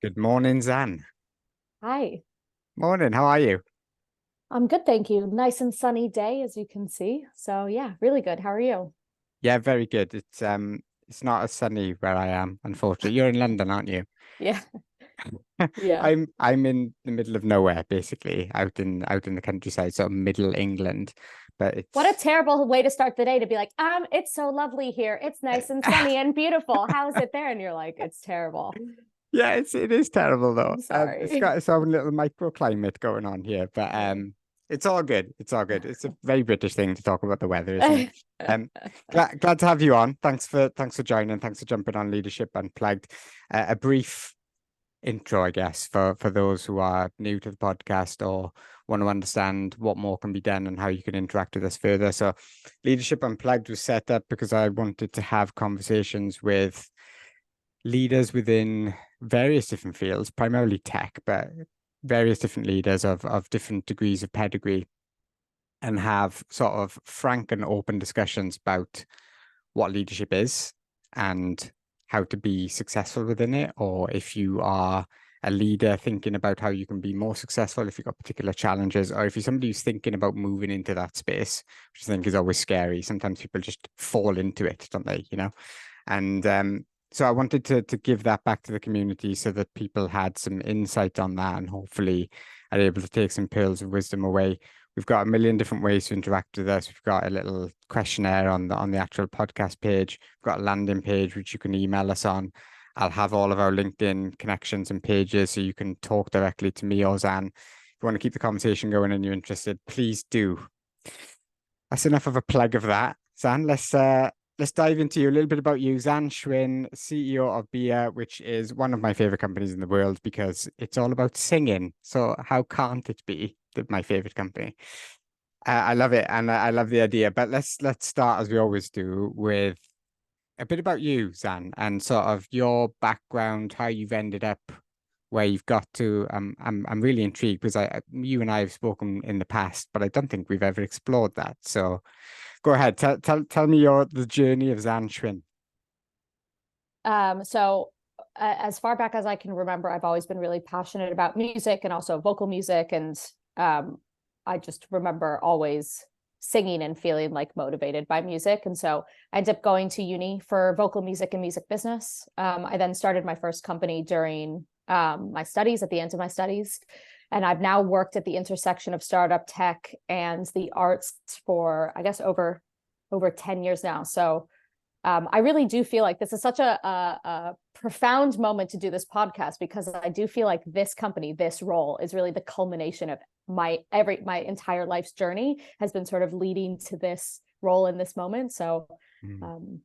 Good morning, Xann. Hi, Morning, how are you? I'm good, thank you. Nice and sunny day, as you can see. So yeah, really good. How are you? Yeah, very good. It's not as sunny where I am, unfortunately. You're in London, aren't you? Yeah, yeah. I'm in the middle of nowhere, basically, out in the countryside, sort of middle England. But What a it's terrible way to start the day to be like, it's so lovely here. It's nice and sunny and beautiful. How is it there? And you're like, it's terrible. yeah, it is terrible though. I'm It's sorry. got its own little microclimate going on here, but Yeah. it's all good. It's all good. It's a very British thing to talk about the weather, isn't it? Um, glad to have you on. Thanks for joining. Thanks for jumping on Leadership Unplugged. A brief intro, I guess, for those who are new to the podcast or want to understand what more can be done and how you can interact with us further. So, Leadership Unplugged was set up because I wanted to have conversations with leaders within various different fields, primarily tech, but various different leaders of different degrees of pedigree, and have sort of frank and open discussions about what leadership is and how to be successful within it, or if you are a leader thinking about how you can be more successful, if you've got particular challenges, or if you're somebody who's thinking about moving into that space, which I think is always scary. Sometimes people just fall into it, don't they? And so I wanted to give that back to the community so that people had some insight on that and hopefully are able to take some pearls of wisdom away. We've got a million different ways to interact with us. We've got a little questionnaire on the actual podcast page. We've got a landing page which you can email us on. I'll have all of our LinkedIn connections and pages so you can talk directly to me or Xann. If you want to keep the conversation going and you're interested, please do. That's enough of a plug of that. Xann, let's dive into you a little bit about you. Xann Schwinn, CEO of Biiah, which is one of my favorite companies in the world because it's all about singing. So how can't it be my favorite company? I love it and I love the idea. But let's start as we always do with a bit about you, Xann, and sort of your background, how you've ended up where you've got to. I'm really intrigued because you and I have spoken in the past, but I don't think we've ever explored that. So go ahead, tell me the journey of Xann Schwinn. As far back as I can remember, I've always been really passionate about music and also vocal music. And I just remember always singing and feeling like motivated by music. And so I ended up going to uni for vocal music and music business. I then started my first company during my studies, at the end of my studies. And I've now worked at the intersection of startup tech and the arts for, I guess, over 10 years now. So I really do feel like this is such a profound moment to do this podcast because I do feel like this company, this role is really the culmination of my entire life's journey has been sort of leading to this role in this moment. So, Mm.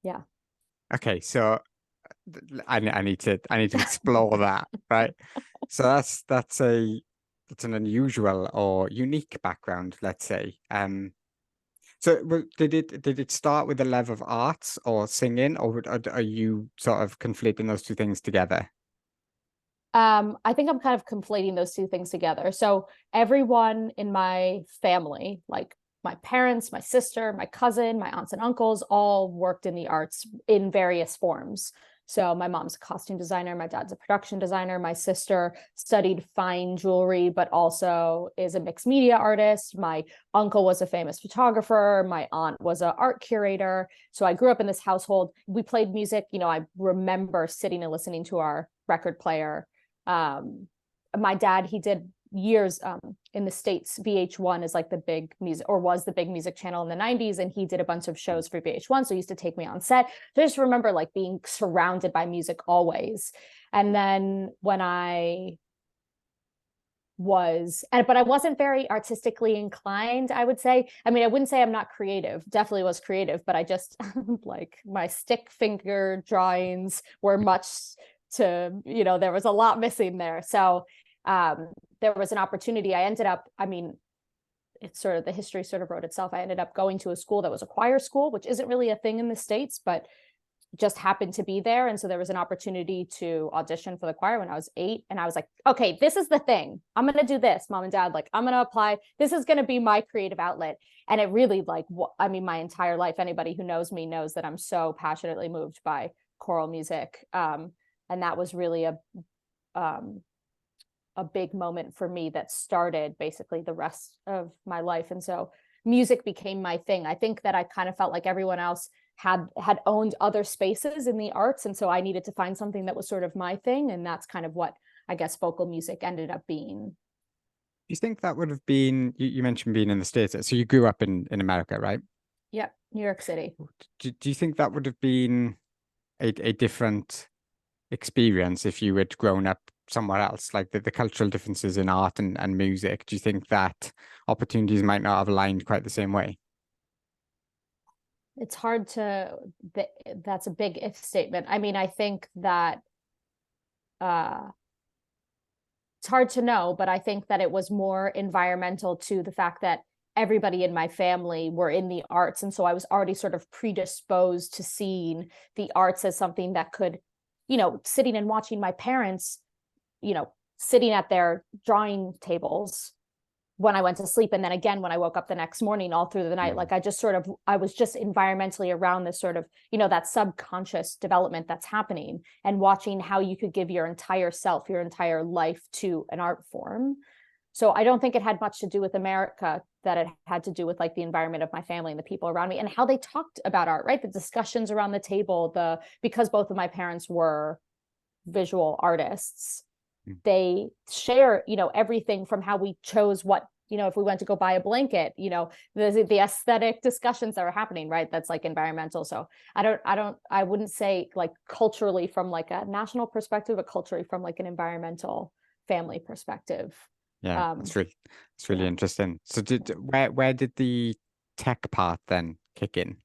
yeah. Okay, so I need to explore that, right? So that's an unusual or unique background, let's say. So did it start with a love of arts or singing, or are you sort of conflating those two things together? I think I'm kind of conflating those two things together. So everyone in my family, like my parents, my sister, my cousin, my aunts and uncles, all worked in the arts in various forms. So my mom's a costume designer, my dad's a production designer, my sister studied fine jewelry, but also is a mixed media artist. My uncle was a famous photographer. My aunt was an art curator. So I grew up in this household. We played music. I remember sitting and listening to our record player. My dad, he did years in the States. VH1 is like the big music, or was the big music channel in the 90s, and he did a bunch of shows for VH1, so he used to take me on set. So I just remember like being surrounded by music always. And then when but I wasn't very artistically inclined, I would say. I mean, I wouldn't say I'm not creative, definitely was creative, but I just like my stick figure drawings were much there was a lot missing there. So there was an opportunity. I mean, it's sort of, the history sort of wrote itself. I ended up going to a school that was a choir school, which isn't really a thing in the States, but just happened to be there. And so there was an opportunity to audition for the choir when I was 8. And I was like, okay, this is the thing. I'm going to do this, mom and dad. Like, I'm going to apply. This is going to be my creative outlet. And it really, like, I mean, my entire life, anybody who knows me knows that I'm so passionately moved by choral music. And that was really a big moment for me that started basically the rest of my life. And so music became my thing. I think that I kind of felt like everyone else had owned other spaces in the arts, and so I needed to find something that was sort of my thing, and that's kind of what I guess vocal music ended up being. Do you think that would have been, you mentioned being in the States, so you grew up in America, right? Yep, New York City. Do you think that would have been a different experience if you had grown up somewhere else, like the cultural differences in art and music? Do you think that opportunities might not have aligned quite the same way? It's hard to, that's a big if statement. I mean, I think that it's hard to know, but I think that it was more environmental to the fact that everybody in my family were in the arts. And so I was already sort of predisposed to seeing the arts as something that could, sitting and watching my parents, sitting at their drawing tables when I went to sleep. And then again, when I woke up the next morning, all through the night, like I was just environmentally around this sort of, that subconscious development that's happening, and watching how you could give your entire self, your entire life to an art form. So I don't think it had much to do with America, that it had to do with like the environment of my family and the people around me and how they talked about art, right? The discussions around the table, because both of my parents were visual artists, they share, everything from how we chose what, if we went to go buy a blanket, the aesthetic discussions that were happening, right? That's like environmental. So I wouldn't say like culturally from like a national perspective, but culturally from like an environmental family perspective. Yeah, it's really interesting. So where did the tech part then kick in?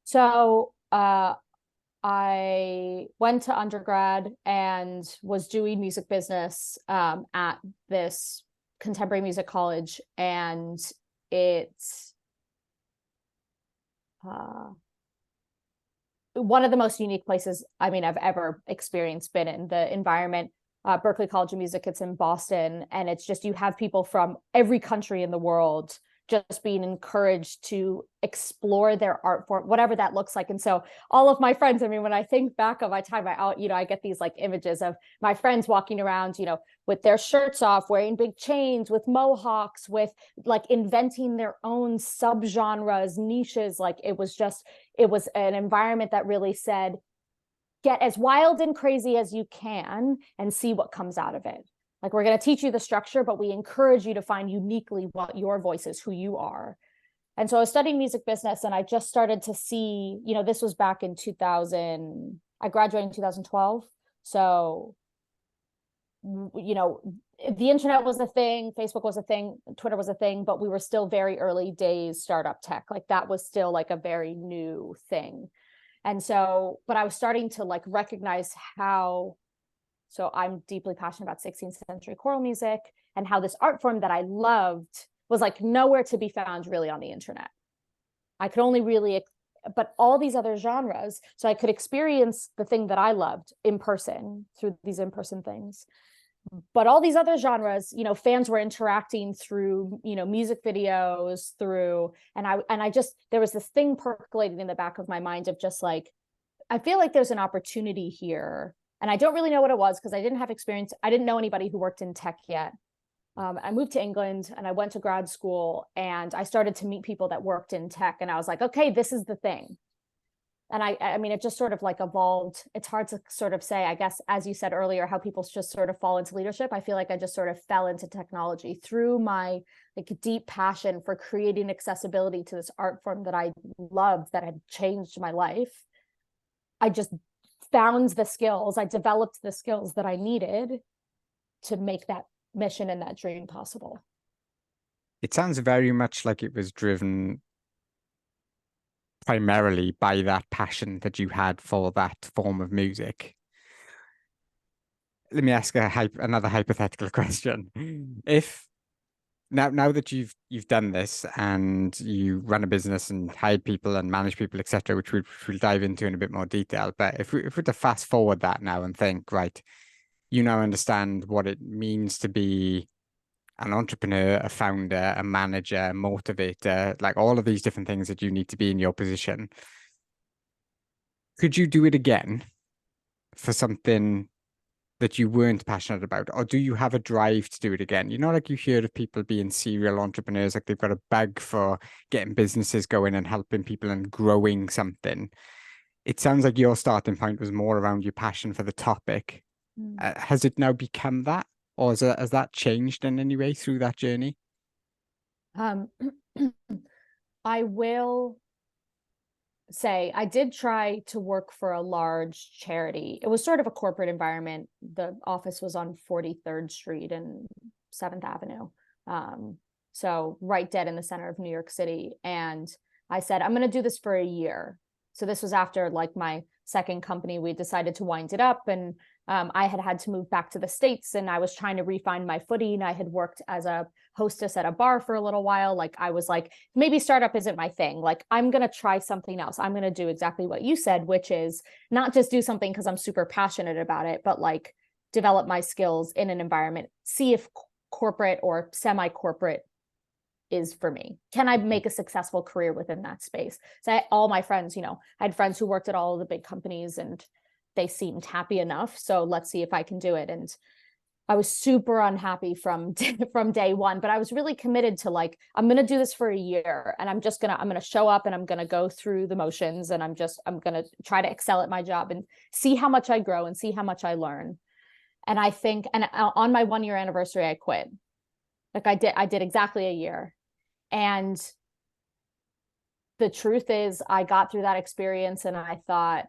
So I went to undergrad and was doing music business at this contemporary music college, and it's one of the most unique places I've ever experienced, been in the environment. Berklee College of Music, it's in Boston, and it's just, you have people from every country in the world just being encouraged to explore their art form, whatever that looks like. And so all of my friends, when I think back of my time out, I get these like images of my friends walking around, with their shirts off, wearing big chains, with mohawks, with like inventing their own subgenres, niches. Like it was an environment that really said, get as wild and crazy as you can and see what comes out of it. Like, we're going to teach you the structure, but we encourage you to find uniquely what your voice is, who you are. And so I was studying music business, and I just started to see, this was back in 2000, I graduated in 2012. So, the internet was a thing, Facebook was a thing, Twitter was a thing, but we were still very early days startup tech. Like that was still like a very new thing. And so, but I was starting to like recognize how, so I'm deeply passionate about 16th century choral music, and how this art form that I loved was like nowhere to be found really on the internet. I could only really, but all these other genres, so I could experience the thing that I loved in person through these in-person things. But all these other genres, fans were interacting through, music videos, and I just, there was this thing percolating in the back of my mind of just like, I feel like there's an opportunity here. And I don't really know what it was, because I didn't have experience. I didn't know anybody who worked in tech yet. I moved to England and I went to grad school, and I started to meet people that worked in tech, and I was like, okay, this is the thing. And it just sort of like evolved. It's hard to sort of say, I guess, as you said earlier, how people just sort of fall into leadership. I feel like I just sort of fell into technology through my like deep passion for creating accessibility to this art form that I loved, that had changed my life. I just found the skills, I developed the skills that I needed to make that mission and that dream possible. It sounds very much like it was driven primarily by that passion that you had for that form of music. Let me ask another hypothetical question. If now that you've done this and you run a business and hired people and manage people, etc., which we'll dive into in a bit more detail, but if we're to fast forward that now and think, right, you now understand what it means to be an entrepreneur, a founder, a manager, a motivator, like all of these different things that you need to be in your position. Could you do it again for something that you weren't passionate about, or do you have a drive to do it again? You know, like you hear of people being serial entrepreneurs, like they've got a bug for getting businesses going and helping people and growing something. It sounds like your starting point was more around your passion for the topic. Has it now become that, or has that changed in any way through that journey? Um, I will say I did try to work for a large charity. It was sort of a corporate environment. The office was on 43rd Street and 7th Avenue. So right dead in the center of New York City. And I said, I'm going to do this for a year. So this was after like my second company. We decided to wind it up, and I had to move back to the States, and I was trying to refine my footing. I had worked as a hostess at a bar for a little while. Like I was like, maybe startup isn't my thing. Like I'm going to try something else. I'm going to do exactly what you said, which is not just do something because I'm super passionate about it, but like develop my skills in an environment, see if corporate or semi-corporate is for me. Can I make a successful career within that space? So all my friends, I had friends who worked at all of the big companies and they seemed happy enough. So let's see if I can do it. And I was super unhappy from day one, but I was really committed to like, I'm going to do this for a year, and I'm going to show up, and I'm going to go through the motions, and I'm going to try to excel at my job and see how much I grow and see how much I learn. And I think, and on my 1-year anniversary, I quit. Like I did exactly a year. And the truth is I got through that experience, and I thought,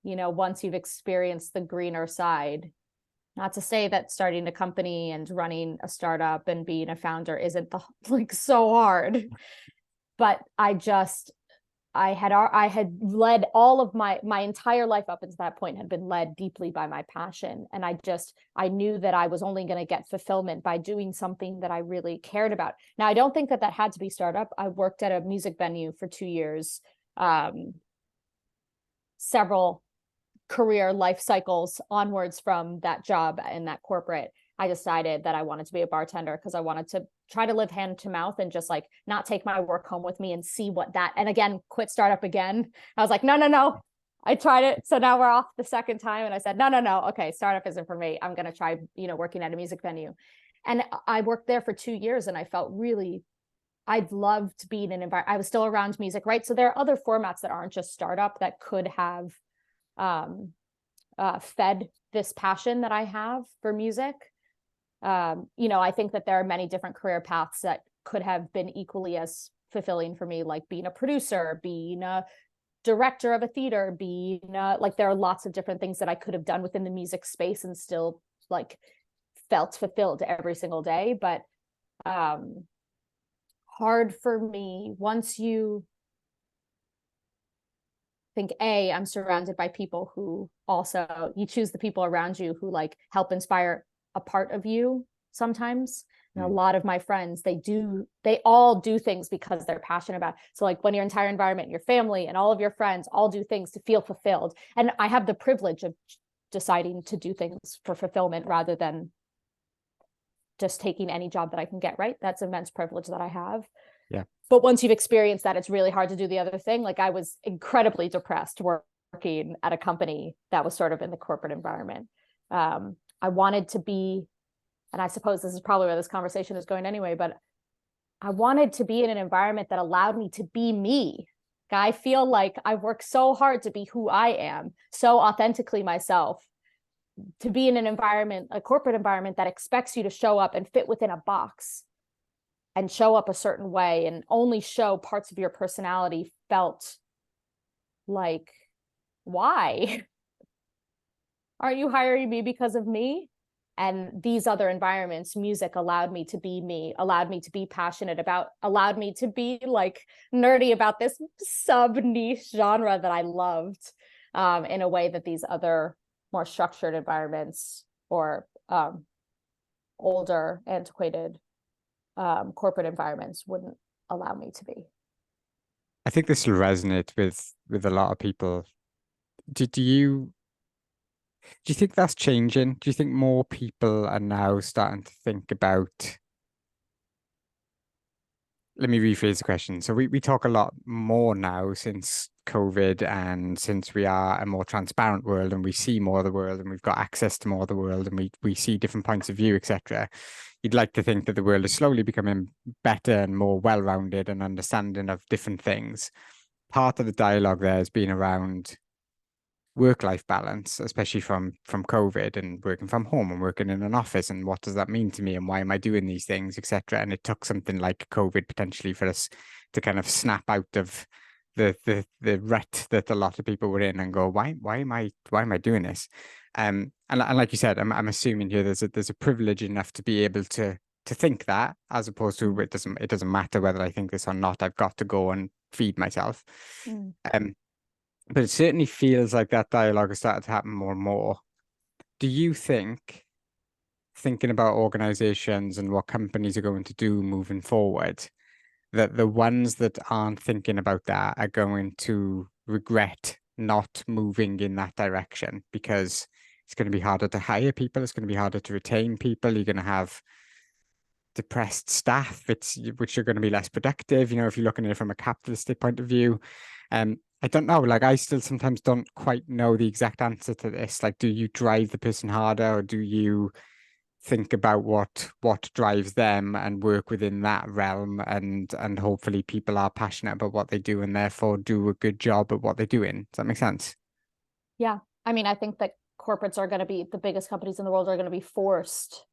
once you've experienced the greener side, not to say that starting a company and running a startup and being a founder isn't like so hard, but I had led all of my entire life up until that point had been led deeply by my passion. And I knew that I was only going to get fulfillment by doing something that I really cared about. Now, I don't think that had to be startup. I worked at a music venue for 2 years, several career life cycles onwards from that job in that corporate. I decided that I wanted to be a bartender because I wanted to try to live hand to mouth and just like not take my work home with me and see what that, and again, quit startup again. I was like, no. I tried it. So now we're off the second time. And I said, no. Okay. Startup isn't for me. I'm going to try, working at a music venue. And I worked there for 2 years, and I felt I'd loved being in an environment. I was still around music, right? So there are other formats that aren't just startup that could have fed this passion that I have for music. I think that there are many different career paths that could have been equally as fulfilling for me, like being a producer, being a director of a theater, like there are lots of different things that I could have done within the music space and still like felt fulfilled every single day. But hard for me once you think, I'm surrounded by people who also, you choose the people around you who like help inspire a part of you sometimes. And a lot of my friends, they all do things because they're passionate about it. So like when your entire environment, your family and all of your friends all do things to feel fulfilled. And I have the privilege of deciding to do things for fulfillment rather than just taking any job that I can get, right? That's immense privilege that I have. Yeah. But once you've experienced that, it's really hard to do the other thing. Like I was incredibly depressed working at a company that was sort of in the corporate environment. I wanted to be, and I suppose this is probably where this conversation is going anyway, but I wanted to be in an environment that allowed me to be me. I feel like I work so hard to be who I am, so authentically myself, to be in an environment, a corporate environment that expects you to show up and fit within a box and show up a certain way and only show parts of your personality felt like, why? Aren't you hiring me because of me? And these other environments, music allowed me to be me, allowed me to be passionate about, allowed me to be like nerdy about this sub niche genre that I loved, in a way that these other more structured environments or older, antiquated corporate environments wouldn't allow me to be. I think this will resonate with a lot of people. Do you think that's changing? Do you think more people are now starting to think about let me rephrase the question. So we talk a lot more now since COVID and since we are a more transparent world and we see more of the world and we've got access to more of the world and we see different points of view, etc. You'd like to think that the world is slowly becoming better and more well-rounded and understanding of different things. Part of the dialogue there has been around work-life balance, especially from COVID and working from home and working in an office, and what does that mean to me and why am I doing these things, etc. And it took something like COVID potentially for us to kind of snap out of the rut that a lot of people were in and go, why am I doing this? And like you said, I'm assuming here there's a privilege enough to be able to think that, as opposed to it doesn't matter whether I think this or not, I've got to go and feed myself. But it certainly feels like that dialogue has started to happen more and more. Do you think, thinking about organizations and what companies are going to do moving forward, that the ones that aren't thinking about that are going to regret not moving in that direction? Because it's going to be harder to hire people, it's going to be harder to retain people, you're going to have depressed staff, which are going to be less productive, if you're looking at it from a capitalistic point of view. I don't know, like I still sometimes don't quite know the exact answer to this. Like, do you drive the person harder, or do you think about what drives them and work within that realm, and hopefully people are passionate about what they do and therefore do a good job at what they're doing? Does that make sense? Yeah. I mean, I think that corporates are going to be, the biggest companies in the world are going to be forced,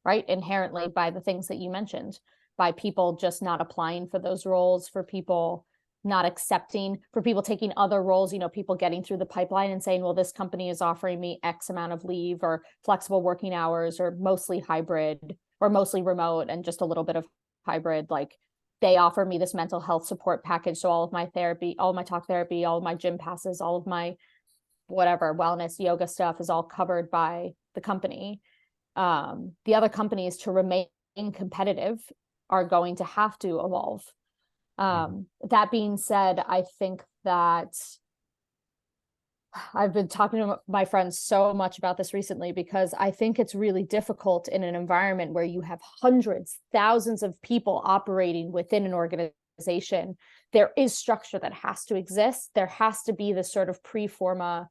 right, inherently by the things that you mentioned, by people just not applying for those roles, for people not accepting, for people taking other roles, people getting through the pipeline and saying, well, this company is offering me X amount of leave or flexible working hours or mostly hybrid or mostly remote and just a little bit of hybrid. Like, they offer me this mental health support package. So all of my therapy, all of my talk therapy, all of my gym passes, all of my whatever wellness, yoga stuff is all covered by the company. The other companies, to remain competitive, are going to have to evolve. That being said, I think that I've been talking to my friends so much about this recently, because I think it's really difficult in an environment where you have hundreds, thousands of people operating within an organization. There is structure that has to exist. There has to be this sort of pre-forma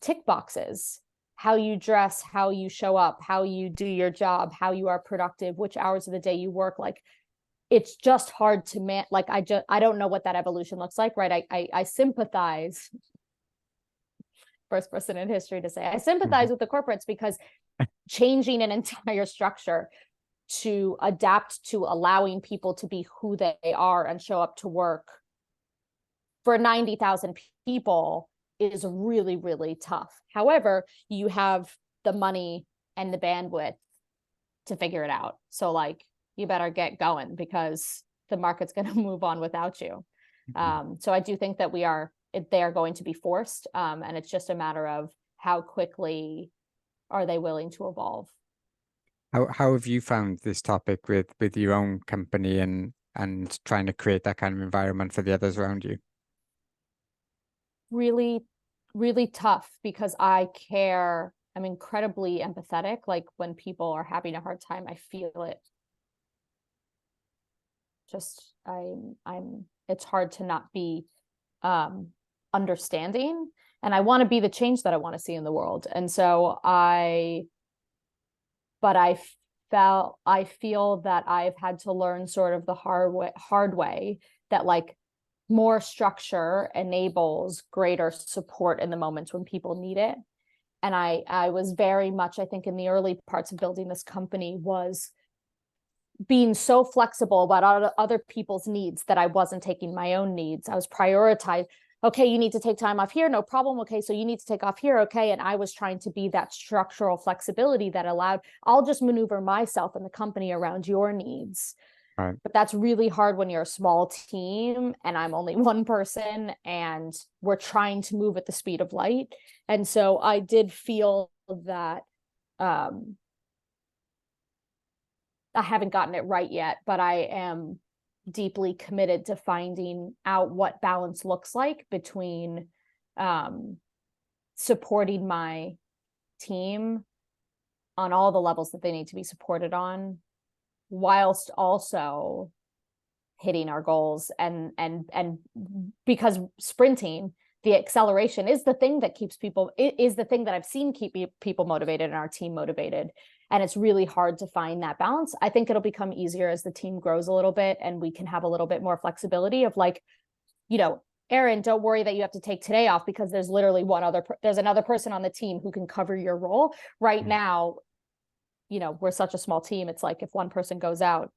tick boxes: how you dress, how you show up, how you do your job, how you are productive, which hours of the day you work. Like, it's just hard to I don't know what that evolution looks like, right? I sympathize, first person in history to say, I sympathize with the corporates, because changing an entire structure to adapt to allowing people to be who they are and show up to work for 90,000 people is really, really tough. However, you have the money and the bandwidth to figure it out. So like, you better get going, because the market's going to move on without you. So I do think that they are going to be forced. And it's just a matter of how quickly are they willing to evolve. How have you found this topic with your own company and trying to create that kind of environment for the others around you? Really, really tough, because I care. I'm incredibly empathetic. Like, when people are having a hard time, I feel it. Just it's hard to not be understanding, and I want to be the change that I want to see in the world. And so I feel that I've had to learn sort of the hard way that like, more structure enables greater support in the moments when people need it. And I was very much, I think, in the early parts of building this company, was being so flexible about other people's needs that I wasn't taking my own needs. I was prioritized. Okay, you need to take time off here, no problem. Okay, so you need to take off here. Okay. And I was trying to be that structural flexibility that allowed, I'll just maneuver myself and the company around your needs. Right. But that's really hard when you're a small team and I'm only one person and we're trying to move at the speed of light. And so I did feel that I haven't gotten it right yet, but I am deeply committed to finding out what balance looks like between supporting my team on all the levels that they need to be supported on, whilst also hitting our goals. And because sprinting, the acceleration is the thing that keeps people, it is the thing that I've seen keep people motivated and our team motivated. And it's really hard to find that balance. I think it'll become easier as the team grows a little bit and we can have a little bit more flexibility of like, you know, Erin, don't worry that you have to take today off because there's literally there's another person on the team who can cover your role. Right now, you know, we're such a small team. It's like if one person goes out,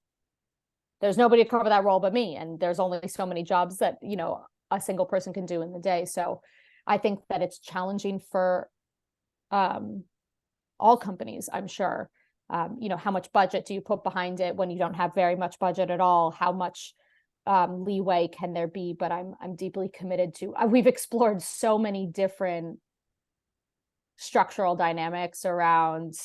there's nobody to cover that role but me. And there's only so many jobs that, you know, a single person can do in the day. So I think that it's challenging for all companies, I'm sure. You know, how much budget do you put behind it when you don't have very much budget at all? How much leeway can there be? But I'm deeply committed to, we've explored so many different structural dynamics around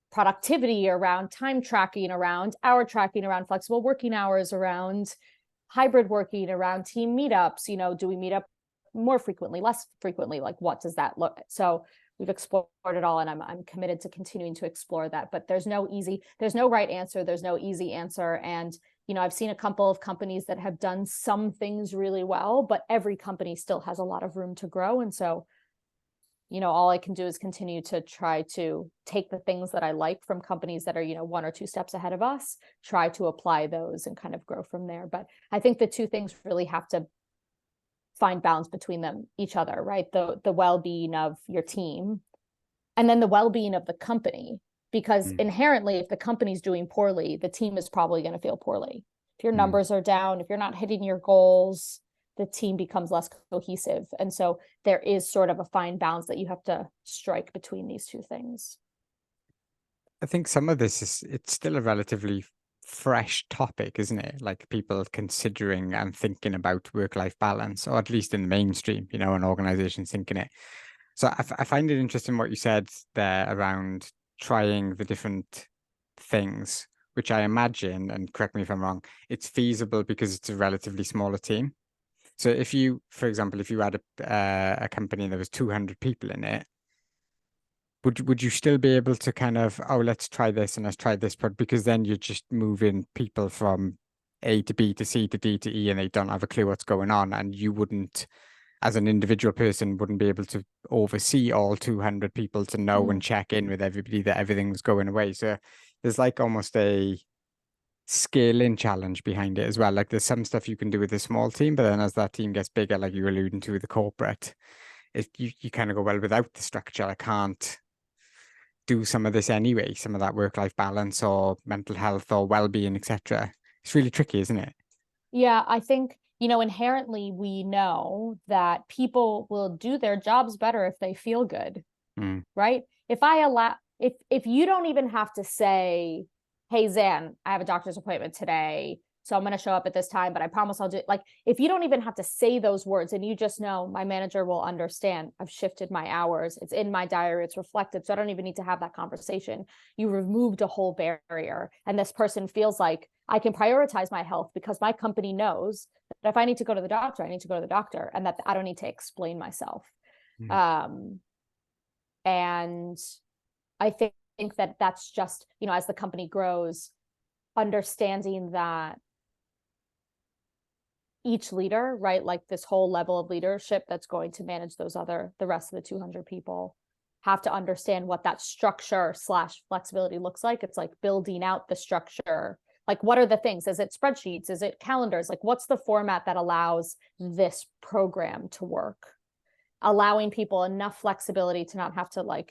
productivity, around time tracking, around hour tracking, around flexible working hours, around hybrid working, around team meetups. You know, do we meet up more frequently, less frequently? Like, what does that look? So we've explored it all, and I'm committed to continuing to explore that. But there's no right answer. There's no easy answer. And, you know, I've seen a couple of companies that have done some things really well, but every company still has a lot of room to grow. And so, you know, all I can do is continue to try to take the things that I like from companies that are, you know, 1 or 2 steps ahead of us, try to apply those and kind of grow from there. But I think the two things really have to find balance between each other, right? The well-being of your team and then the well-being of the company, because inherently, if the company's doing poorly, the team is probably going to feel poorly. If your numbers are down, if you're not hitting your goals, the team becomes less cohesive. And so there is sort of a fine balance that you have to strike between these two things. I think some of this it's still a relatively fresh topic, isn't it? Like people considering and thinking about work-life balance, or at least in the mainstream, you know, and organizations thinking it. So I find it interesting what you said there around trying the different things, which I imagine, and correct me if I'm wrong, it's feasible because it's a relatively smaller team. So if you, for example, if you had a company and there was 200 people in it, would you still be able to kind of, oh, let's try this and let's try this, but because then you're just moving people from A to B to C to D to E and they don't have a clue what's going on, and you wouldn't, as an individual person, wouldn't be able to oversee all 200 people to know and check in with everybody that everything was going away. So there's like almost a scaling challenge behind it as well. Like there's some stuff you can do with a small team, but then as that team gets bigger, like you're alluding to with the corporate, you kind of go, well, without the structure, I can't do some of this anyway, some of that work-life balance or mental health or well-being, etc. It's really tricky, isn't it? Yeah, I think, you know, inherently we know that people will do their jobs better if they feel good, right? If you don't even have to say, hey, Xann, I have a doctor's appointment today, so I'm going to show up at this time, but I promise I'll do it. Like, if you don't even have to say those words and you just know my manager will understand, I've shifted my hours, it's in my diary, it's reflected, so I don't even need to have that conversation. You removed a whole barrier. And this person feels like I can prioritize my health because my company knows that if I need to go to the doctor, I need to go to the doctor, and that I don't need to explain myself. And I think that that's just, you know, as the company grows, understanding that each leader, right, like this whole level of leadership that's going to manage the rest of the 200 people, have to understand what that structure / flexibility looks like. It's like building out the structure. Like, what are the things? Is it spreadsheets? Is it calendars? Like, what's the format that allows this program to work? Allowing people enough flexibility to not have to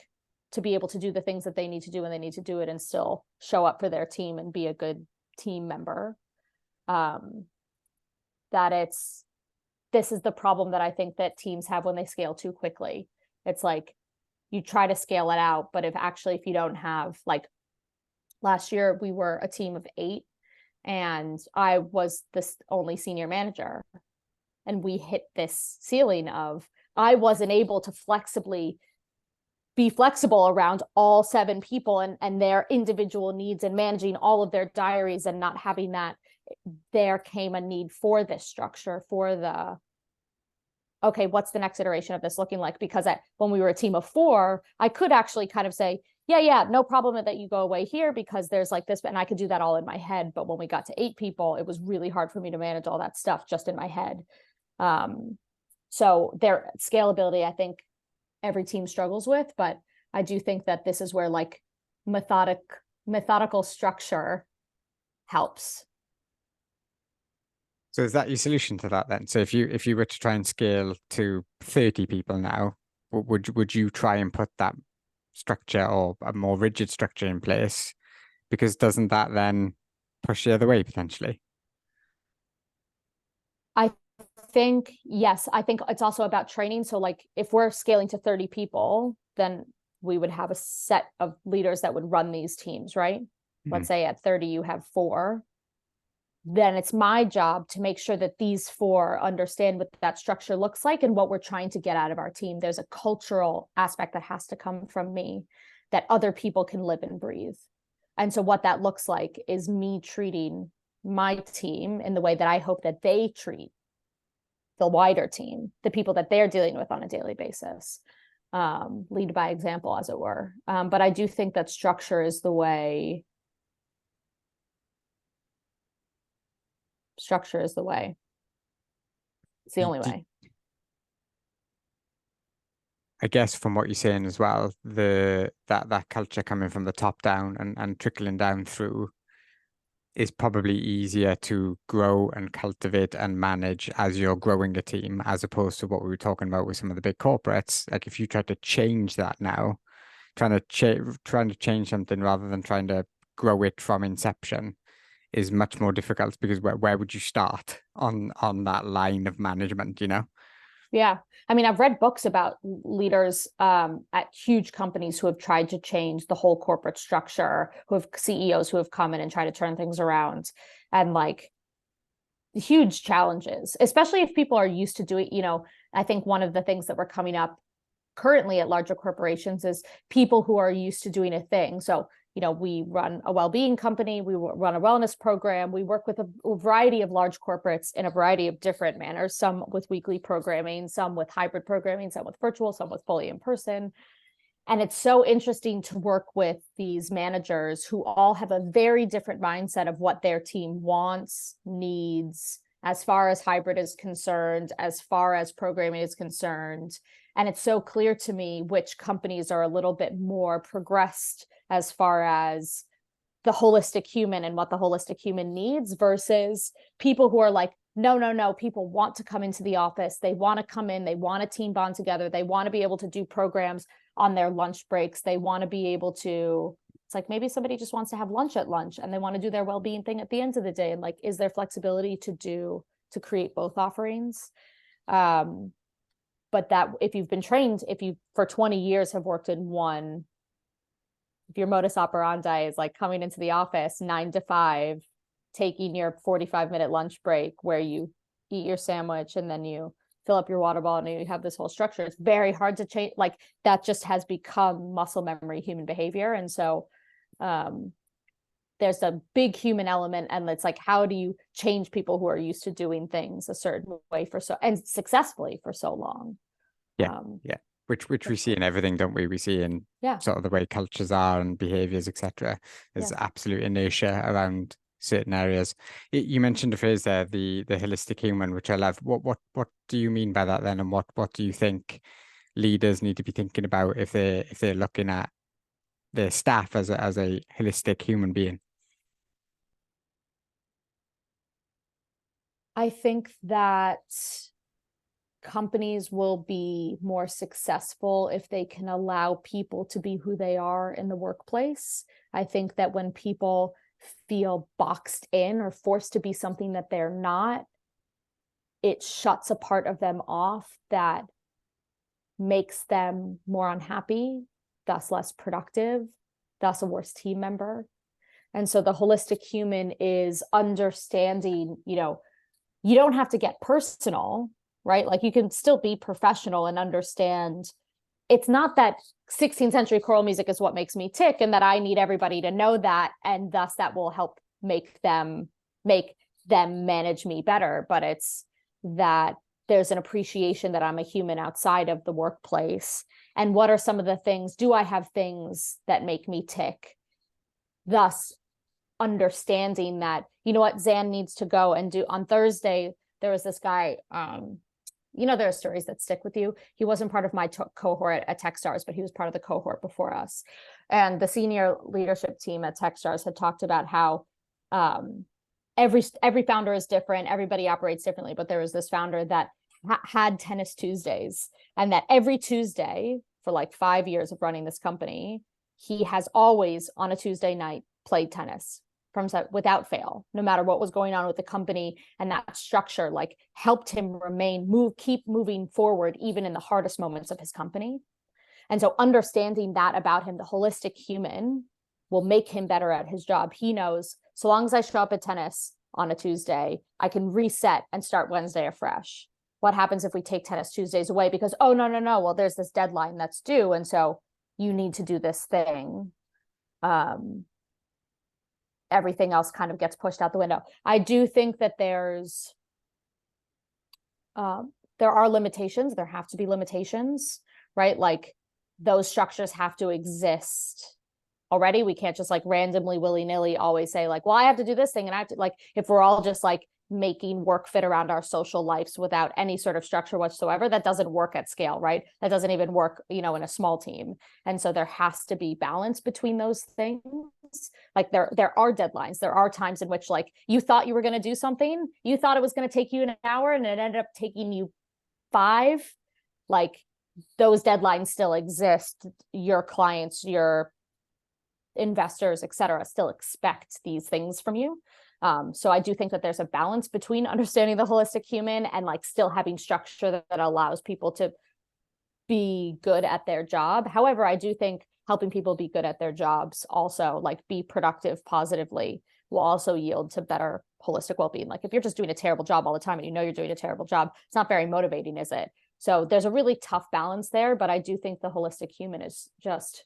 be able to do the things that they need to do when they need to do it and still show up for their team and be a good team member. This is the problem that I think that teams have when they scale too quickly. It's like you try to scale it out, but if you don't have, like, last year we were a team of 8 and I was this only senior manager, and we hit this ceiling of I wasn't able to be flexible around all 7 people and their individual needs and managing all of their diaries and not having that. There came a need for this structure, for okay, what's the next iteration of this looking like? Because when we were a team of 4, I could actually kind of say, yeah, no problem that you go away here because there's like this, and I could do that all in my head. But when we got to 8 people, it was really hard for me to manage all that stuff just in my head. So their scalability, I think every team struggles with, but I do think that this is where like methodical structure helps. So is that your solution to that then? So if you were to try and scale to 30 people now, would you try and put that structure or a more rigid structure in place? Because doesn't that then push the other way potentially? I think, yes, I think it's also about training. So like if we're scaling to 30 people, then we would have a set of leaders that would run these teams, right? Let's say at 30, you have 4. Then it's my job to make sure that these 4 understand what that structure looks like and what we're trying to get out of our team. There's a cultural aspect that has to come from me that other people can live and breathe. And so what that looks like is me treating my team in the way that I hope that they treat the wider team, the people that they're dealing with on a daily basis. Lead by example, as it were. But I do think that structure is the way. Structure is the way. It's the only way. I guess from what you're saying as well, that culture coming from the top down and trickling down through is probably easier to grow and cultivate and manage as you're growing a team, as opposed to what we were talking about with some of the big corporates. Like if you try to change that now, trying to change something rather than trying to grow it from inception is much more difficult, because where would you start on that line of management, you know? Yeah. I mean, I've read books about leaders at huge companies who have tried to change the whole corporate structure, who have CEOs who have come in and tried to turn things around, and like huge challenges, especially if people are used to doing, I think one of the things that we're coming up currently at larger corporations is people who are used to doing a thing. So we run a well-being company, we run a wellness program, we work with a variety of large corporates in a variety of different manners, some with weekly programming, some with hybrid programming, some with virtual, some with fully in person. And it's so interesting to work with these managers who all have a very different mindset of what their team wants, needs, as far as hybrid is concerned, as far as programming is concerned. And it's so clear to me which companies are a little bit more progressed as far as the holistic human and what the holistic human needs, versus people who are like, no, people want to come into the office. They want to come in. They want to team bond together. They want to be able to do programs on their lunch breaks. They want to be able to, it's like maybe somebody just wants to have lunch at lunch and they want to do their well-being thing at the end of the day. And like, is there flexibility to create both offerings? But that if you've been trained, if you for 20 years have worked in one, if your modus operandi is like coming into the office 9 to 5, taking your 45-minute lunch break where you eat your sandwich and then you fill up your water bottle and you have this whole structure, it's very hard to change. Like that just has become muscle memory, human behavior. And so there's a big human element, and it's like, how do you change people who are used to doing things a certain way and successfully for so long? Yeah. Which we see in everything, don't we? We see in sort of the way cultures are and behaviors, etc. There's absolute inertia around certain areas. You mentioned a phrase there, the holistic human, which I love. What do you mean by that then, and what do you think leaders need to be thinking about if they're looking at their staff as a holistic human being? I think that companies will be more successful if they can allow people to be who they are in the workplace. I think that when people feel boxed in or forced to be something that they're not, it shuts a part of them off that makes them more unhappy, thus less productive, thus a worse team member. And so the holistic human is understanding, you don't have to get personal, right? Like you can still be professional and understand it's not that 16th century choral music is what makes me tick and that I need everybody to know that, and thus that will help make them manage me better. But it's that there's an appreciation that I'm a human outside of the workplace, And what are some of the things? Do I have things that make me tick? Thus, understanding that, you know what, Xann needs to go and do. On Thursday, there was this guy, there are stories that stick with you. He wasn't part of my cohort at Techstars, but he was part of the cohort before us. And the senior leadership team at Techstars had talked about how every founder is different. Everybody operates differently. But there was this founder that had tennis Tuesdays, and that every Tuesday for like 5 years of running this company, he has always on a Tuesday night played tennis without fail, no matter what was going on with the company. And that structure like helped him keep moving forward, even in the hardest moments of his company. And so understanding that about him, the holistic human, will make him better at his job. He knows, so long as I show up at tennis on a Tuesday, I can reset and start Wednesday afresh. What happens if we take tennis Tuesdays away? Because, oh, no, well, there's this deadline that's due, and so you need to do this thing. Everything else kind of gets pushed out the window. I do think that there are limitations. There have to be limitations, right? Like those structures have to exist already. We can't just like randomly, willy-nilly always say like, well, I have to do this thing. And I have to, like, if we're all just like making work fit around our social lives without any sort of structure whatsoever, that doesn't work at scale, right? That doesn't even work, in a small team. And so there has to be balance between those things. Like there are deadlines. There are times in which like you thought you were going to do something, you thought it was going to take you an hour, and it ended up taking you 5. Like those deadlines still exist. Your clients, your investors, et cetera, still expect these things from you. So I do think that there's a balance between understanding the holistic human and like still having structure that allows people to be good at their job. However, I do think helping people be good at their jobs, also like be productive positively, will also yield to better holistic well-being. Like if you're just doing a terrible job all the time and you're doing a terrible job, it's not very motivating, is it? So there's a really tough balance there, but I do think the holistic human is just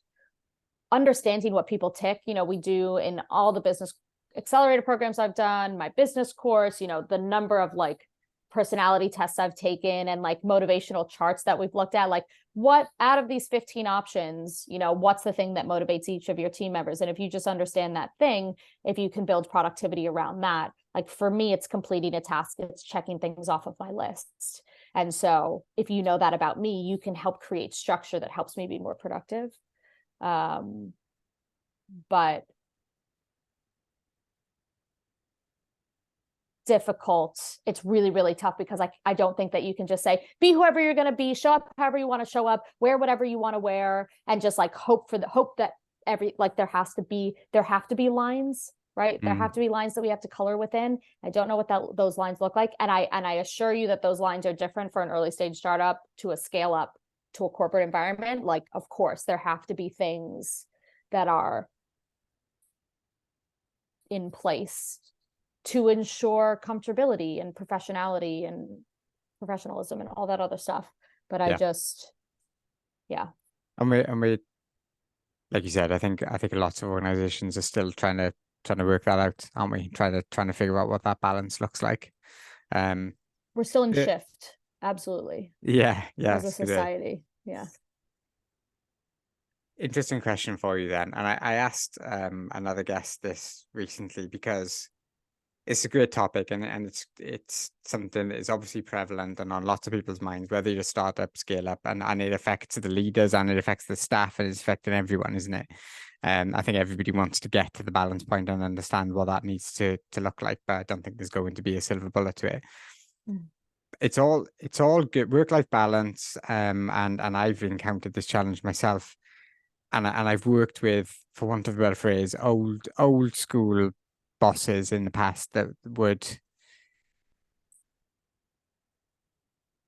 understanding what people tick. We do in all the business accelerator programs I've done, my business course, the number of like personality tests I've taken and like motivational charts that we've looked at, like what out of these 15 options, what's the thing that motivates each of your team members? And if you just understand that thing, if you can build productivity around that, like for me, it's completing a task, it's checking things off of my list. And so if you know that about me, you can help create structure that helps me be more productive. But difficult. It's really, really tough because I don't think that you can just say, be whoever you're going to be, show up however you want to show up, wear whatever you want to wear, and just like hope that there have to be lines, right? There have to be lines that we have to color within. I don't know what those lines look like. And I assure you that those lines are different for an early stage startup to a scale up to a corporate environment. Like, of course, there have to be things that are in place to ensure comfortability and professionality and professionalism and all that other stuff. But I just, yeah. And we, like you said, I think lots of organizations are still trying to work that out, aren't we? Trying to figure out what that balance looks like. We're still in shift. Absolutely. Yeah. As a society. Yeah. Interesting question for you then. And I asked another guest this recently because it's a great topic, and it's something that is obviously prevalent and on lots of people's minds, whether you're a startup, scale up, and it affects the leaders and it affects the staff, and it's affecting everyone, isn't it? I think everybody wants to get to the balance point and understand what that needs to look like, but I don't think there's going to be a silver bullet to it. It's all good work-life balance, and I've encountered this challenge myself, and I've worked with, for want of a better phrase, old school bosses in the past that would,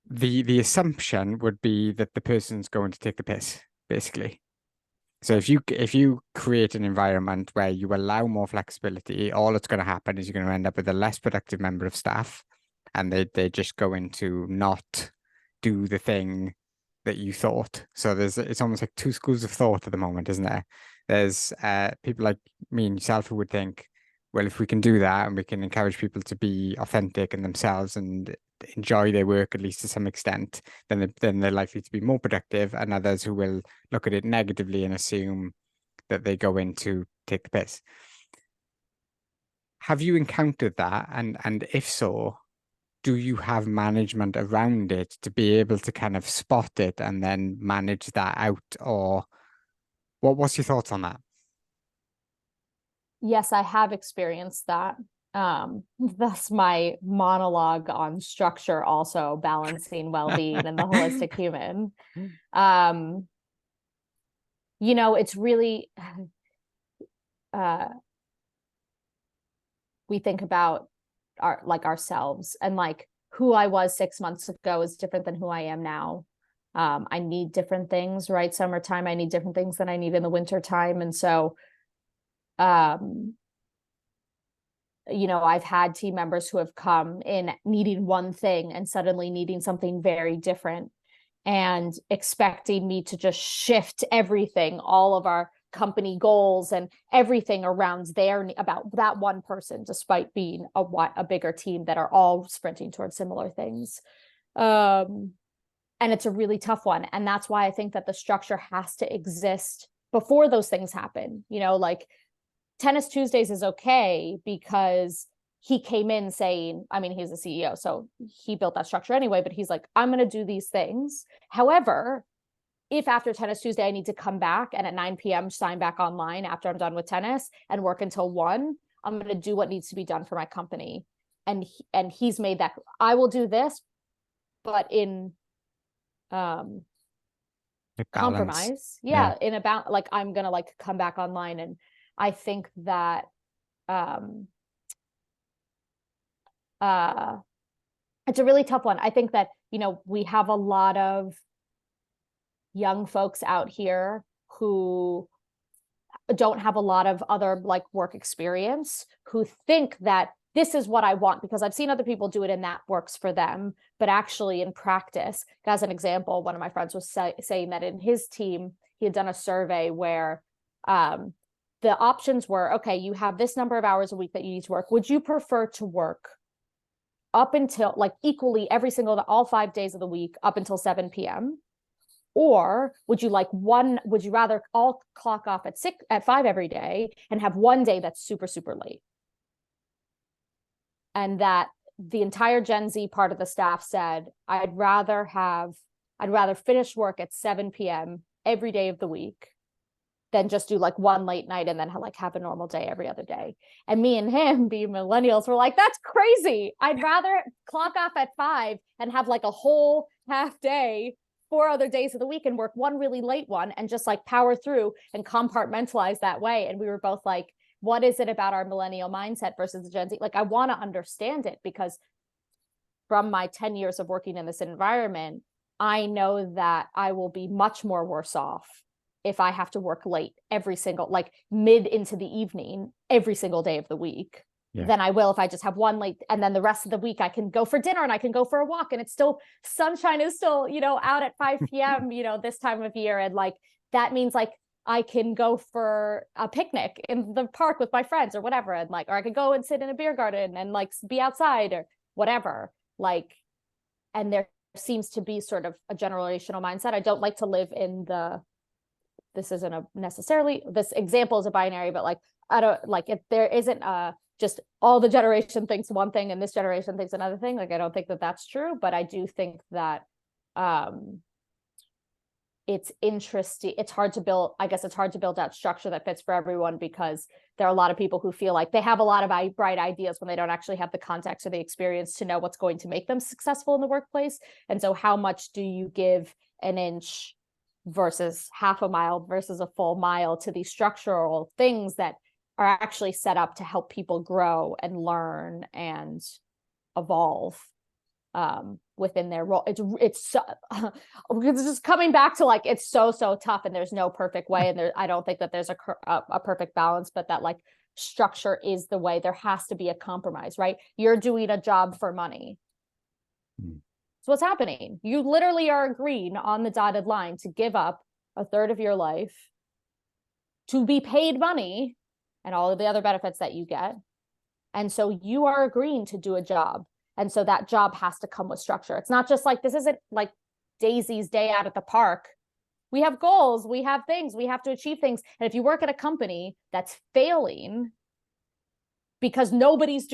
the assumption would be that the person's going to take the piss, basically. So if you create an environment where you allow more flexibility, all that's going to happen is you're going to end up with a less productive member of staff, and they're just going to not do the thing that you thought. So it's almost like two schools of thought at the moment, isn't there? There's people like me and yourself who would think, well, if we can do that and we can encourage people to be authentic and themselves and enjoy their work, at least to some extent, then they're likely to be more productive, and others who will look at it negatively and assume that they go in to take the piss. Have you encountered that? And if so, do you have management around it to be able to kind of spot it and then manage that out? Or what's your thoughts on that? Yes, I have experienced that. That's my monologue on structure, also balancing well-being and the holistic human. It's really we think about ourselves, and like who I was 6 months ago is different than who I am now. I need different things, right? Summertime, I need different things than I need in the winter time. And so, I've had team members who have come in needing one thing and suddenly needing something very different, and expecting me to just shift everything, all of our company goals and everything around about that one person, despite being a bigger team that are all sprinting towards similar things. And it's a really tough one. And that's why I think that the structure has to exist before those things happen. Like Tennis Tuesdays is okay because he came in saying, I mean, he's a CEO, so he built that structure anyway, but he's like, I'm going to do these things. However, if after Tennis Tuesday, I need to come back and at 9 p.m. sign back online after I'm done with tennis and work until 1, I'm going to do what needs to be done for my company. And he's made that, I will do this, but in compromise. Yeah. In about like, I'm going to like come back online. And I think that, it's a really tough one. I think that, we have a lot of young folks out here who don't have a lot of other like work experience, who think that this is what I want because I've seen other people do it and that works for them. But actually in practice, as an example, one of my friends was saying that in his team, he had done a survey where the options were, okay, you have this number of hours a week that you need to work. Would you prefer to work up until like equally all 5 days of the week up until 7 p.m.? Or would you rather all clock off at 5 every day and have one day that's super, super late? And that the entire Gen Z part of the staff said, I'd rather finish work at 7 p.m. every day of the week than just do like one late night and then have a normal day every other day. And me and him, being millennials, were like, that's crazy. I'd rather clock off at 5 and have like a whole half day 4 other days of the week and work one really late one and just like power through and compartmentalize that way. And we were both like, what is it about our millennial mindset versus the Gen Z? Like, I want to understand it because from my 10 years of working in this environment, I know that I will be much more worse off if I have to work late like mid into the evening, every single day of the week. Yeah. Than I will if I just have one late, and then the rest of the week I can go for dinner and I can go for a walk and it's still, sunshine is still, out at 5 p.m., this time of year. And like, that means like I can go for a picnic in the park with my friends or whatever. And like, or I could go and sit in a beer garden and like be outside or whatever. Like, and there seems to be sort of a generational mindset. I don't like to live in this isn't this example is a binary, but like, I don't like if there isn't just all the generation thinks one thing and this generation thinks another thing. Like, I don't think that that's true, but I do think that it's interesting. It's hard to build that structure that fits for everyone because there are a lot of people who feel like they have a lot of bright ideas when they don't actually have the context or the experience to know what's going to make them successful in the workplace. And so how much do you give an inch versus half a mile versus a full mile to these structural things that are actually set up to help people grow and learn and evolve within their role. It's just coming back to like, it's so tough and there's no perfect way. And I don't think that there's a perfect balance, but that like structure is the way. There has to be a compromise, right? You're doing a job for money. So what's happening? You literally are agreeing on the dotted line to give up a third of your life to be paid money and all of the other benefits that you get. And so you are agreeing to do a job. And so that job has to come with structure. It's not just like, this isn't like Daisy's day out at the park. We have goals, we have things, we have to achieve things. And if you work at a company that's failing because nobody's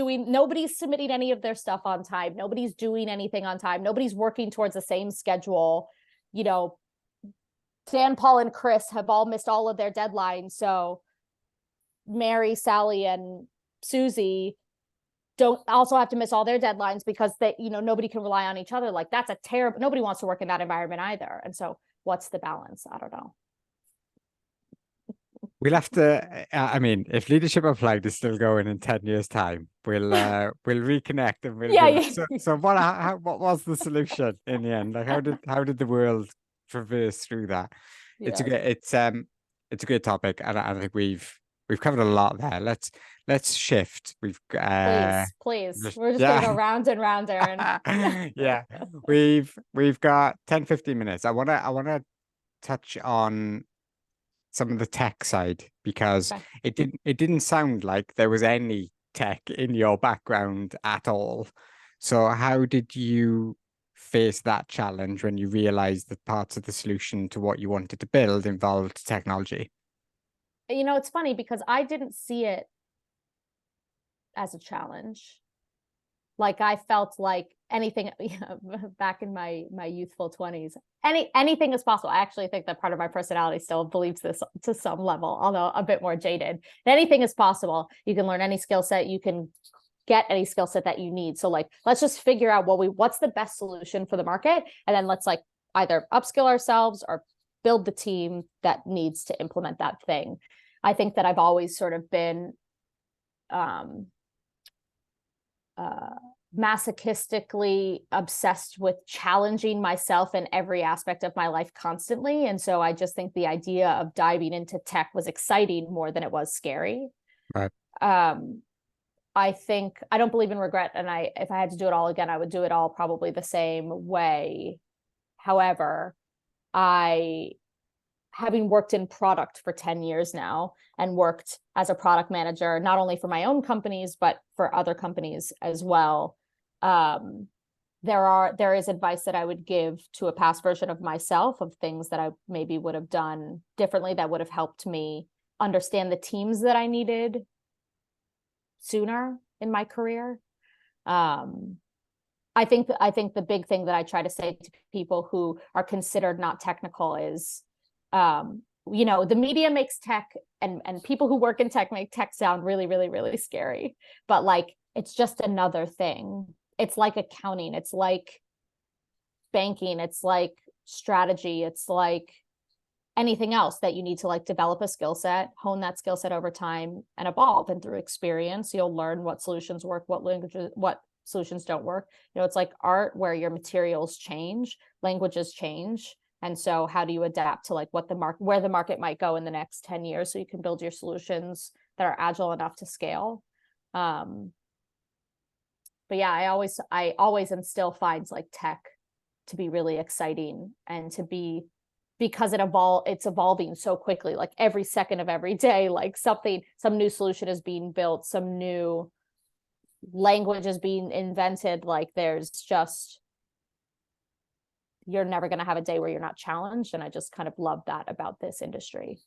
submitting any of their stuff on time, nobody's doing anything on time, nobody's working towards the same schedule, you know, Dan, Paul, and Chris have all missed all of their deadlines. So Mary, Sally, and Susie don't also have to miss all their deadlines because nobody can rely on each other. Like, that's a terrible, nobody wants to work in that environment either. And so what's the balance? I don't know. We'll have to, I mean, if Leadership Applied is still going in 10 years time, we'll reconnect and So what was the solution in the end? Like, how did the world traverse through that? It's a good topic. And I think we've covered a lot there. Let's shift. We've please. We're just gonna go round and round, Aaron. Yeah. We've got 10-15 minutes. I wanna touch on some of the tech side, because it didn't sound like there was any tech in your background at all. So how did you face that challenge when you realized that parts of the solution to what you wanted to build involved technology? It's funny because I didn't see it as a challenge. Like, I felt like anything, back in my youthful 20s, anything is possible. I actually think that part of my personality still believes this to some level, although a bit more jaded. Anything is possible. You can learn any skill set. You can get any skill set that you need. So like, let's just figure out what's the best solution for the market. And then let's like either upskill ourselves or build the team that needs to implement that thing. I think that I've always sort of been masochistically obsessed with challenging myself in every aspect of my life constantly. And so I just think the idea of diving into tech was exciting more than it was scary. Right. I think I don't believe in regret. And if I had to do it all again, I would do it all probably the same way. However, having worked in product for 10 years now and worked as a product manager, not only for my own companies, but for other companies as well, there is advice that I would give to a past version of myself of things that I maybe would have done differently that would have helped me understand the teams that I needed sooner in my career. I think the big thing that I try to say to people who are considered not technical is, the media makes tech and people who work in tech make tech sound really, really, really scary. But like, it's just another thing. It's like accounting. It's like banking. It's like strategy. It's like anything else that you need to like develop a skill set, hone that skill set over time and evolve. And through experience, you'll learn what solutions work, what solutions don't work. It's like art where your materials change, languages change. And so how do you adapt to like where the market might go in the next 10 years so you can build your solutions that are agile enough to scale? But yeah, I always and still find like tech to be really exciting and because it's evolving so quickly, like every second of every day, like some new solution is being built, some new language is being invented. Like you're never going to have a day where you're not challenged. And I just kind of love that about this industry.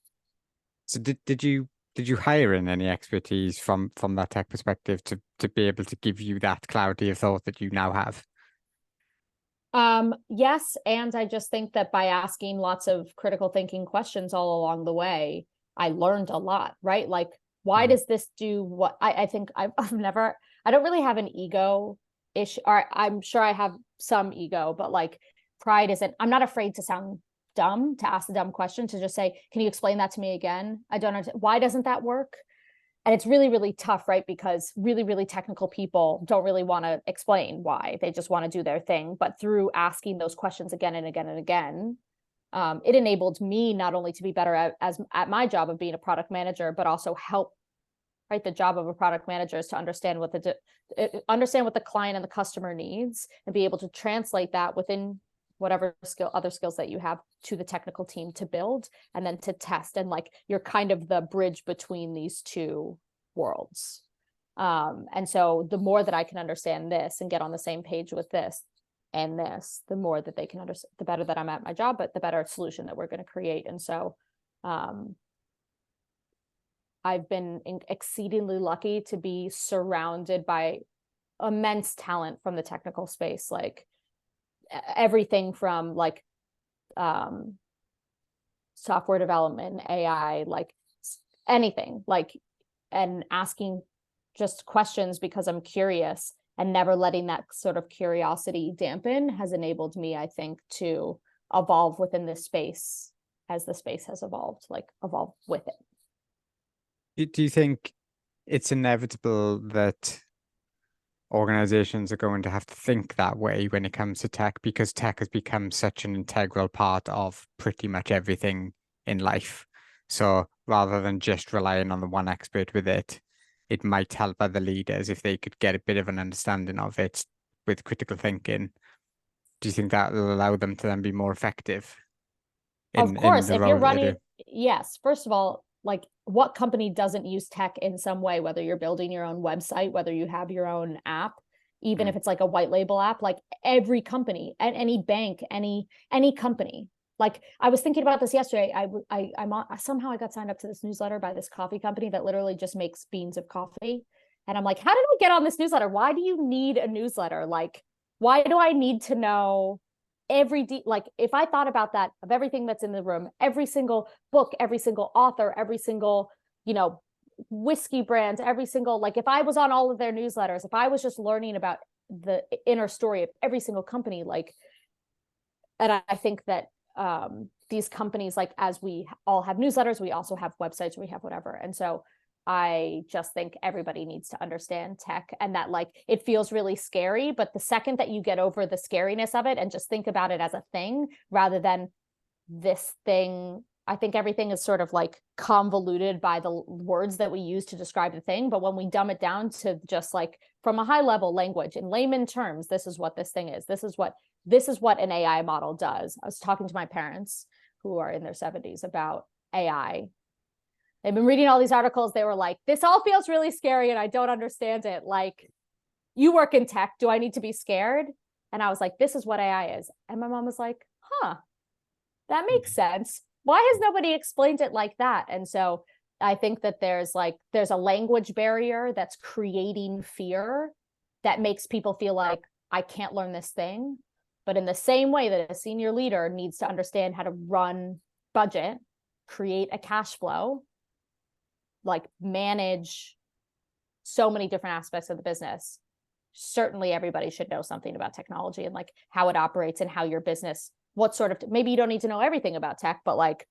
So did you hire in any expertise from that tech perspective to be able to give you that clarity of thought that you now have? Yes. And I just think that by asking lots of critical thinking questions all along the way, I learned a lot, right? Like, why does this do what I think I don't really have an ego issue, or I'm sure I have some ego, but like pride I'm not afraid to sound dumb, to ask a dumb question, to just say, can you explain that to me again? I don't understand. Why doesn't that work? And it's really, really tough, right? Because really, really technical people don't really want to explain why. They just want to do their thing. But through asking those questions again and again and again, it enabled me not only to be better at my job of being a product manager, but also help, right? The job of a product manager is to understand what the client and the customer needs and be able to translate that within whatever other skills that you have to the technical team to build and then to test. And like, you're kind of the bridge between these two worlds. And so the more that I can understand this and get on the same page with this and this, the more that they can understand, the better that I'm at my job, but the better solution that we're going to create. And so I've been exceedingly lucky to be surrounded by immense talent from the technical space, like everything from like software development, AI, like anything, like, and asking just questions because I'm curious and never letting that sort of curiosity dampen has enabled me, I think, to evolve within this space as the space has evolved, like evolve with it. Do you think it's inevitable that organizations are going to have to think that way when it comes to tech, because tech has become such an integral part of pretty much everything in life? So rather than just relying on the one expert with it, it might help other leaders if they could get a bit of an understanding of it with critical thinking. Do you think that will allow them to then be more effective Of course, the if role you're that they running, do? yes, first of all, like what company doesn't use tech in some way, whether you're building your own website, whether you have your own app, even if it's like a white label app, like every company and any bank, any company. Like I was thinking about this yesterday. Somehow I got signed up to this newsletter by this coffee company that literally just makes beans of coffee. And I'm like, how did I get on this newsletter? Why do you need a newsletter? Like, why do I need to know like if I thought about that, of everything that's in the room, every single book, every single author, every single, whiskey brands, every single, like if I was on all of their newsletters, if I was just learning about the inner story of every single company, like, and I think that these companies, like as we all have newsletters, we also have websites, we have whatever. And so I just think everybody needs to understand tech, and that like it feels really scary, but the second that you get over the scariness of it and just think about it as a thing rather than this thing, I think everything is sort of like convoluted by the words that we use to describe the thing. But when we dumb it down to just like from a high level language in layman terms, this is what this thing is. This is what an AI model does. I was talking to my parents who are in their 70s about AI. They've been reading all these articles. They were like, this all feels really scary and I don't understand it. Like, you work in tech. Do I need to be scared? And I was like, this is what AI is. And my mom was like, huh, that makes sense. Why has nobody explained it like that? And so I think that there's a language barrier that's creating fear that makes people feel like I can't learn this thing. But in the same way that a senior leader needs to understand how to run budget, create a cash flow, like manage so many different aspects of the business, certainly everybody should know something about technology and like how it operates and how your business, what sort of, maybe you don't need to know everything about tech, but like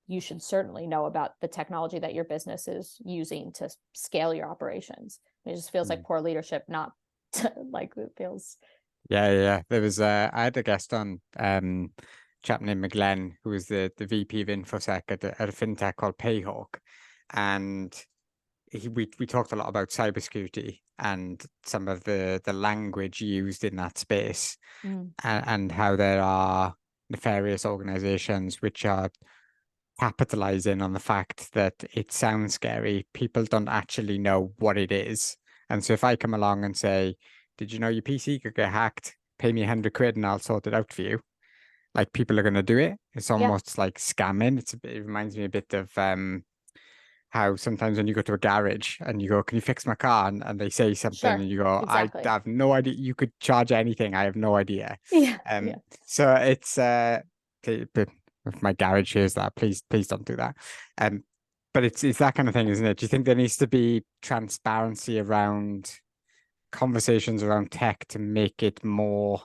you should certainly know about the technology that your business is using to scale your operations. It just feels like poor leadership, not like it feels. Yeah. There was I had a guest on, chap named McGlenn, who was the VP of InfoSec at a fintech called Payhawk. And we talked a lot about cybersecurity and some of the language used in that space, and how there are nefarious organizations which are capitalizing on the fact that it sounds scary. People don't actually know what it is. And so if I come along and say, did you know your PC could get hacked? Pay me 100 quid and I'll sort it out for you. Like, people are going to do it. It's almost like scamming. It reminds me a bit of how sometimes when you go to a garage and you go, can you fix my car? And they say something, Sure, and you go, exactly. I have no idea. You could charge anything. I have no idea. Yeah. So it's if my garage hears that, please don't do that. But it's that kind of thing, isn't it? Do you think there needs to be transparency around conversations around tech to make it more?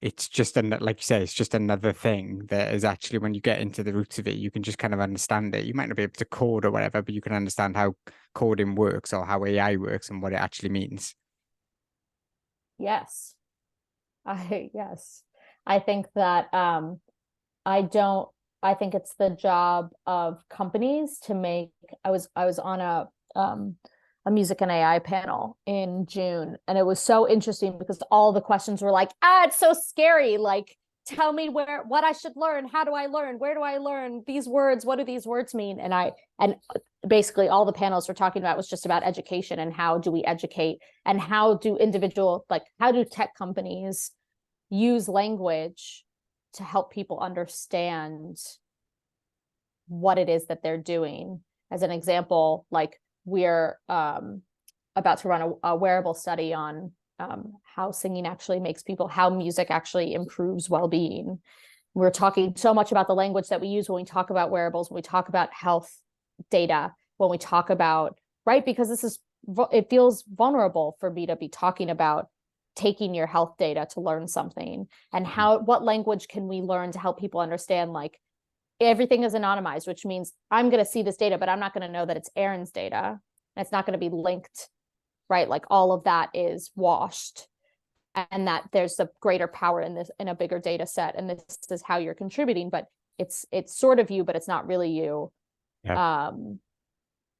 It's just like you say, it's just another thing that is actually, when you get into the roots of it, you can just kind of understand it. You might not be able to code or whatever, but you can understand how coding works or how AI works and what it actually means. Yes. Yes. I think that I think it's the job of companies to make. I was on a music and AI panel in June, and it was so interesting because all the questions were like, it's so scary. Like, tell me what I should learn. How do I learn? Where do I learn these words? What do these words mean? And basically all the panels we're talking about was just about education and how do we educate, and how do how do tech companies use language to help people understand what it is that they're doing. As an example, like we're about to run a wearable study on how singing actually makes people, how music actually improves well-being. We're talking so much about the language that we use when we talk about wearables, when we talk about health data, when we talk about, right? Because it feels vulnerable for me to be talking about taking your health data to learn something, and what language can we learn to help people understand, like, everything is anonymized, which means I'm going to see this data, but I'm not going to know that it's Erin's data. It's not going to be linked, right? Like all of that is washed, and that there's a greater power in a bigger data set. And this is how you're contributing, but it's sort of you, but it's not really you. Yeah.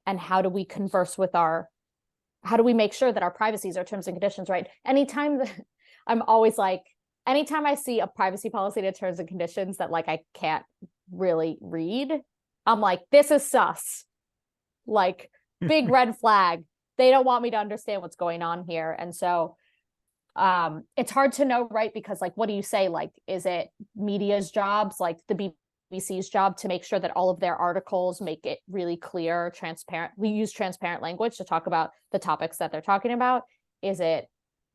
And how do we converse with how do we make sure that our privacy is our terms and conditions, right? I'm always like, anytime I see a privacy policy to terms and conditions that like I can't really read, I'm like, this is sus. Like, big red flag. They don't want me to understand what's going on here. And so it's hard to know, right? Because like, what do you say? Like, is it media's jobs, like the BBC's job, to make sure that all of their articles make it really clear, transparent? We use transparent language to talk about the topics that they're talking about. Is it,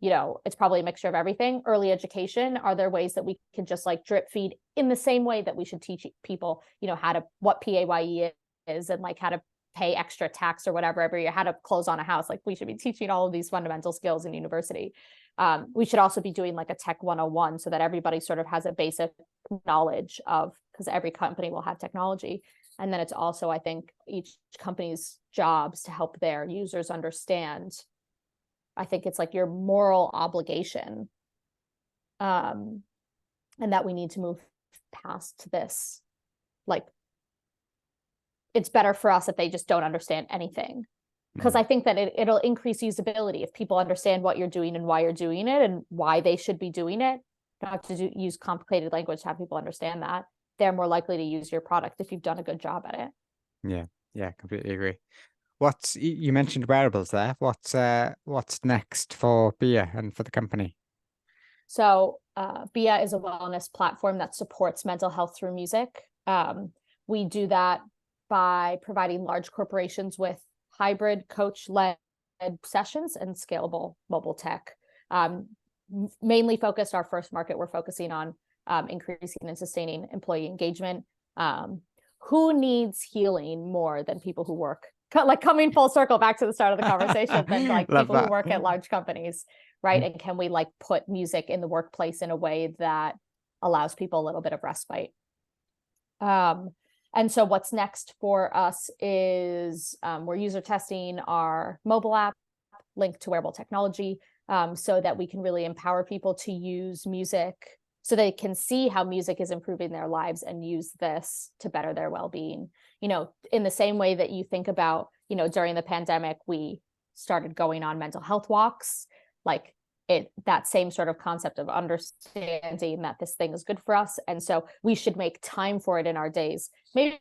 it's probably a mixture of everything. Early education, are there ways that we can just like drip feed in the same way that we should teach people, what PAYE is, and like how to pay extra tax or whatever every year, how to close on a house? Like, we should be teaching all of these fundamental skills in university. We should also be doing like a tech 101 so that everybody sort of has a basic knowledge of, because every company will have technology. And then it's also, I think, each company's jobs to help their users understand. I think it's like your moral obligation, and that we need to move past this. Like, it's better for us if they just don't understand anything, because I think that it'll increase usability if people understand what you're doing and why you're doing it and why they should be doing it. You don't have to use complicated language to have people understand that. They're more likely to use your product if you've done a good job at it. Yeah, completely agree. You mentioned wearables there. What's next for Biiah and for the company? So Biiah is a wellness platform that supports mental health through music. We do that by providing large corporations with hybrid coach-led sessions and scalable mobile tech. Mainly focused, our first market, we're focusing on increasing and sustaining employee engagement. Who needs healing more than people who work? Like, coming full circle back to the start of the conversation, than like people who work at large companies, right? And can we like put music in the workplace in a way that allows people a little bit of respite? And so what's next for us is we're user testing our mobile app linked to wearable technology, so that we can really empower people to use music, so they can see how music is improving their lives and use this to better their well-being. In the same way that you think about, during the pandemic, we started going on mental health walks, like that same sort of concept of understanding that this thing is good for us. And so we should make time for it in our days. Maybe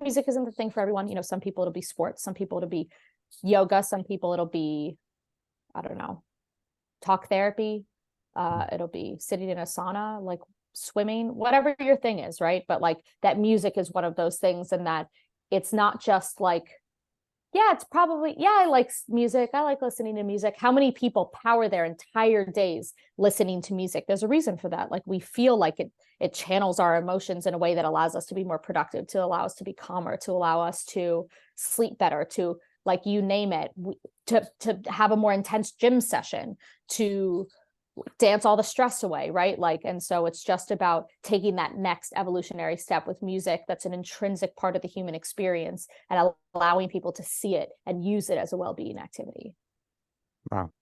music isn't the thing for everyone. Some people it'll be sports, some people it'll be yoga, some people it'll be, I don't know, talk therapy. It'll be sitting in a sauna, like swimming, whatever your thing is, right? But like, that music is one of those things, and that it's not just like, it's probably, I like music, I like listening to music. How many people power their entire days listening to music? There's a reason for that. Like, we feel like it channels our emotions in a way that allows us to be more productive, to allow us to be calmer, to allow us to sleep better, to, like, you name it, to have a more intense gym session, to dance all the stress away, right? Like, and so it's just about taking that next evolutionary step with music that's an intrinsic part of the human experience, and allowing people to see it and use it as a well-being activity. Wow,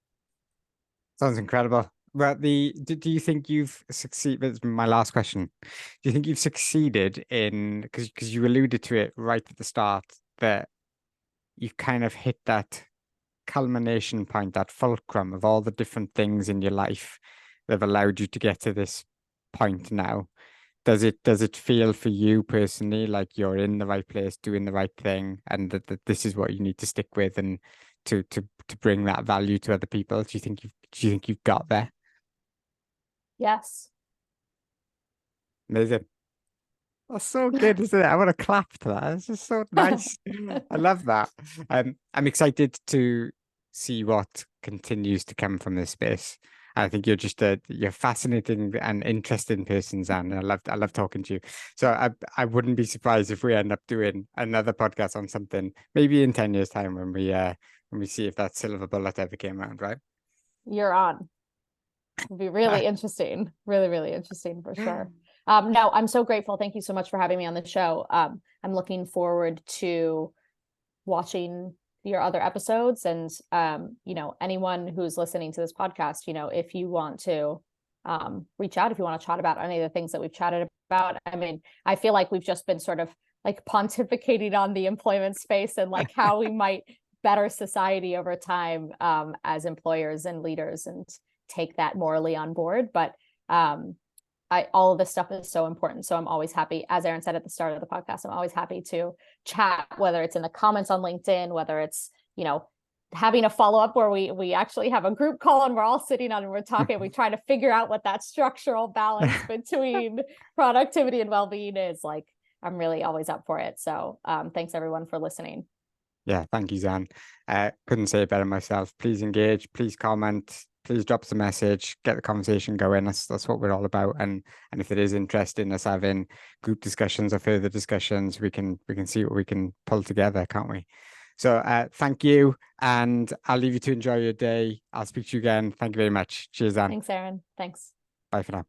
sounds incredible. But do you think you've succeeded? My last question. Do you think you've succeeded in, because you alluded to it right at the start, that you've kind of hit that culmination point, that fulcrum of all the different things in your life that have allowed you to get to this point now, does it feel for you personally like you're in the right place, doing the right thing, and that this is what you need to stick with, and to bring that value to other people? Do you think you've got there? Yes. Amazing. That's so good, isn't it? I want to clap to that. It's just so nice. I love that. I'm excited to see what continues to come from this space. I think you're just you're fascinating and interesting person, Xann. I love talking to you. So I wouldn't be surprised if we end up doing another podcast on something maybe in 10 years' time when we see if that silver bullet ever came around, right? You're on. It'll be really interesting. Really, really interesting for sure. No, I'm so grateful. Thank you so much for having me on the show. I'm looking forward to watching your other episodes, and anyone who's listening to this podcast, if you want to reach out, if you want to chat about any of the things that we've chatted about. I mean, I feel like we've just been sort of like pontificating on the employment space and like how we might better society over time as employers and leaders, and take that morally on board. But all of this stuff is so important. So I'm always happy, as Aaron said at the start of the podcast, I'm always happy to chat, whether it's in the comments on LinkedIn, whether it's, having a follow-up where we actually have a group call and we're all sitting on and we're talking, we try to figure out what that structural balance between productivity and well-being is. Like, I'm really always up for it. So thanks everyone for listening. Yeah, thank you, Xann. Couldn't say it better myself. Please engage, please comment, please drop us a message, get the conversation going. That's what we're all about. And if it is interest in us having group discussions or further discussions, we can see what we can pull together, can't we? So thank you, and I'll leave you to enjoy your day. I'll speak to you again. Thank you very much. Cheers, Xann. Thanks, Aaron. Thanks. Bye for now.